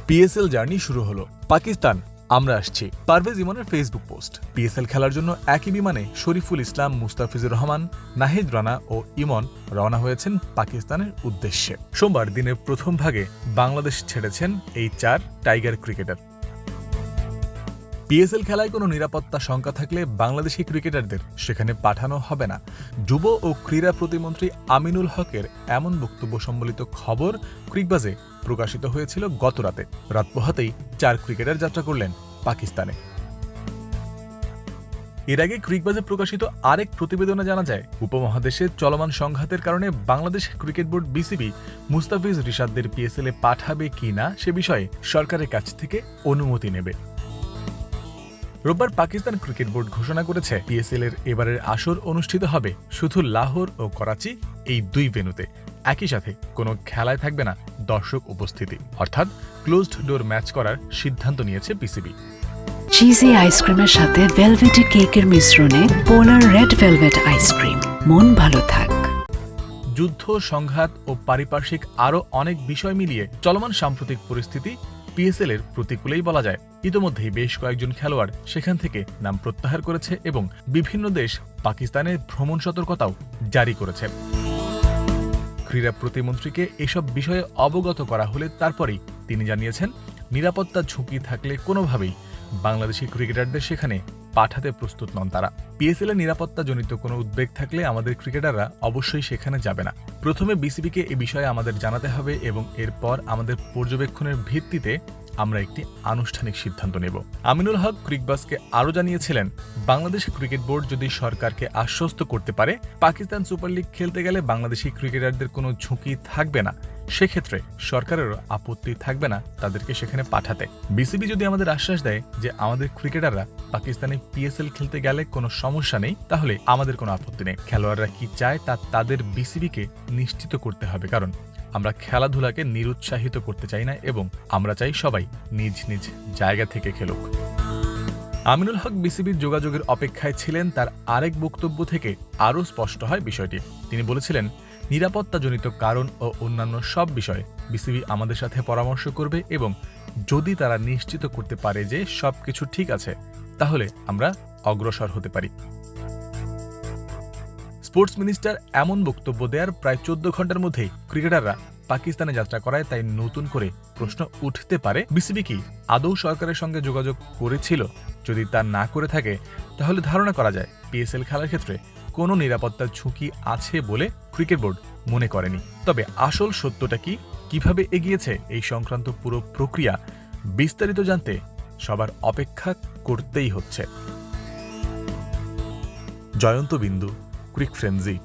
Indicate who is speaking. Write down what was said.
Speaker 1: PSL journey শুরু হলো। পাকিস্তান আমরা আসছি। পারভেজ ইমনের ফেসবুক পোস্ট। পিএসএল খেলার জন্য একই বিমানে শরীফুল ইসলাম, মুস্তাফিজুর রহমান, নাহিদ রানা ও ইমন রওনা হয়েছেন পাকিস্তানের উদ্দেশ্যে। সোমবার দিনের প্রথম ভাগে বাংলাদেশ ছেড়েছেন এই 4 টাইগার ক্রিকেটার। পিএসএল খেলায় কোনো নিরাপত্তা শঙ্কা থাকলে বাংলাদেশি ক্রিকেটারদের সেখানে পাঠানো হবে না। যুব ও ক্রীড়া প্রতিমন্ত্রী আমিনুল হকের এমন বক্তব্য সম্বলিত খবর ক্রিকবাজে প্রকাশিত হয়েছিল গতরাতে। রাত পোহাতেই 4 ক্রিকেটার যাত্রা করলেন পাকিস্তানে। এর আগে ক্রিকবাজে প্রকাশিত আরেক প্রতিবেদনে জানা যায়, উপমহাদেশে চলমান সংঘাতের কারণে Bangladesh cricket board BCB Mustafiz রিশাদদের পিএসএলে পাঠাবে কি না সে বিষয়ে সরকারের কাছ থেকে অনুমতি নেবে। রোববার পাকিস্তান ক্রিকেট বোর্ড ঘোষণা করেছে, পিএসএল এর এবারের আসর অনুষ্ঠিত হবে শুধু লাহোর ও করাচি, এই 2 ভেন্যুতে। একই সাথে কোনো খেলায় থাকবে না দর্শক উপস্থিতি, অর্থাৎ ক্লোজড ডোর ম্যাচ করার সিদ্ধান্ত নিয়েছে পিসিবি।
Speaker 2: চিজি আইসক্রিমের সাথে ভেলভেটি কেকের মিশ্রণে পোলার রেড ভেলভেট আইসক্রিম। মন ভালো থাক।
Speaker 1: যুদ্ধ, সংঘাত ও পারিপার্শ্বিক আরও অনেক বিষয় মিলিয়ে চলমান সাম্প্রতিক পরিস্থিতি পিএসএল এর প্রতিকূলেই বলা যায়। ইতোমধ্যেই বেশ কয়েকজন খেলোয়াড় সেখান থেকে নাম প্রত্যাহার করেছে এবং বিভিন্ন দেশ পাকিস্তানের ভ্রমণ সতর্কতাও জারি করেছে। ক্রীড়া প্রতিমন্ত্রীকে এসব বিষয়ে অবগত করা হলে তারপরেই তিনি জানিয়েছেন, নিরাপত্তা ঝুঁকি থাকলে কোনোভাবেই বাংলাদেশি ক্রিকেটারদের সেখানে পাঠাতে প্রস্তুত নন তারা। পিএসএল এর নিরাপত্তাজনিত কোনো উদ্বেগ থাকলে আমাদের ক্রিকেটাররা অবশ্যই সেখানে যাবে না। প্রথমে বিসিবিকে এ বিষয়ে আমাদের জানাতে হবে এবং এরপর আমাদের পর্যবেক্ষণের ভিত্তিতে আমরা একটি আনুষ্ঠানিক সিদ্ধান্ত নেব। আমিনুল হক ক্রিকবাজকে আরও জানিয়েছিলেন, বাংলাদেশ ক্রিকেট বোর্ড যদি সরকারকে আশ্বস্ত করতে পারে পাকিস্তান সুপার লিগ খেলতে গেলে বাংলাদেশি ক্রিকেটারদের কোনো ঝুঁকি থাকবে না, সেক্ষেত্রে সরকারেরও আপত্তি থাকবে না তাদেরকে সেখানে পাঠাতে। বিসিবি যদি আমাদের আশ্বাস দেয় যে আমাদের ক্রিকেটাররা পাকিস্তানে পিএসএল খেলতে গেলে কোনো সমস্যা নেই, তাহলে আমাদের কোনো আপত্তি নেই। খেলোয়াড়রা কি চায় তা তাদের বিসিবিকে নিশ্চিত করতে হবে, কারণ আমরা খেলাধুলাকে নিরুৎসাহিত করতে চাই না এবং আমরা চাই সবাই নিজ নিজ জায়গা থেকে খেলুক। আমিনুল হক বিসিবির যোগাযোগের অপেক্ষায় ছিলেন। তার আরেক বক্তব্য থেকে আরও স্পষ্ট হয় বিষয়টি। তিনি বলেছিলেন, নিরাপত্তাজনিত কারণ ও অন্যান্য সব বিষয়ে বিসিবি আমাদের সাথে পরামর্শ করবে এবং যদি তারা নিশ্চিত করতে পারে যে সবকিছু ঠিক আছে, তাহলে আমরা অগ্রসর হতে পারি। স্পোর্টস মিনিস্টার এমন বক্তব্য দেওয়ার প্রায় 14 ঘন্টার মধ্যেই ক্রিকেটাররা পাকিস্তানে যাত্রা করায় তাই নতুন করে প্রশ্ন উঠতে পারে, বিসিবি কি আদৌ সরকারের সঙ্গে যোগাযোগ করেছিল? যদি তা না করে থাকে তাহলে ধারণা করা যায় পিএসএল খেলার ক্ষেত্রে কোনো নিরাপত্তার ঝুঁকি আছে বলে ক্রিকেট বোর্ড মনে করেনি। তবে আসল সত্যটা কি, কিভাবে এগিয়েছে এই সংক্রান্ত পুরো প্রক্রিয়া, বিস্তারিত জানতে সবার অপেক্ষা করতেই হচ্ছে। জয়ন্ত বিন্দু, ক্রিক ফ্রেন্সি।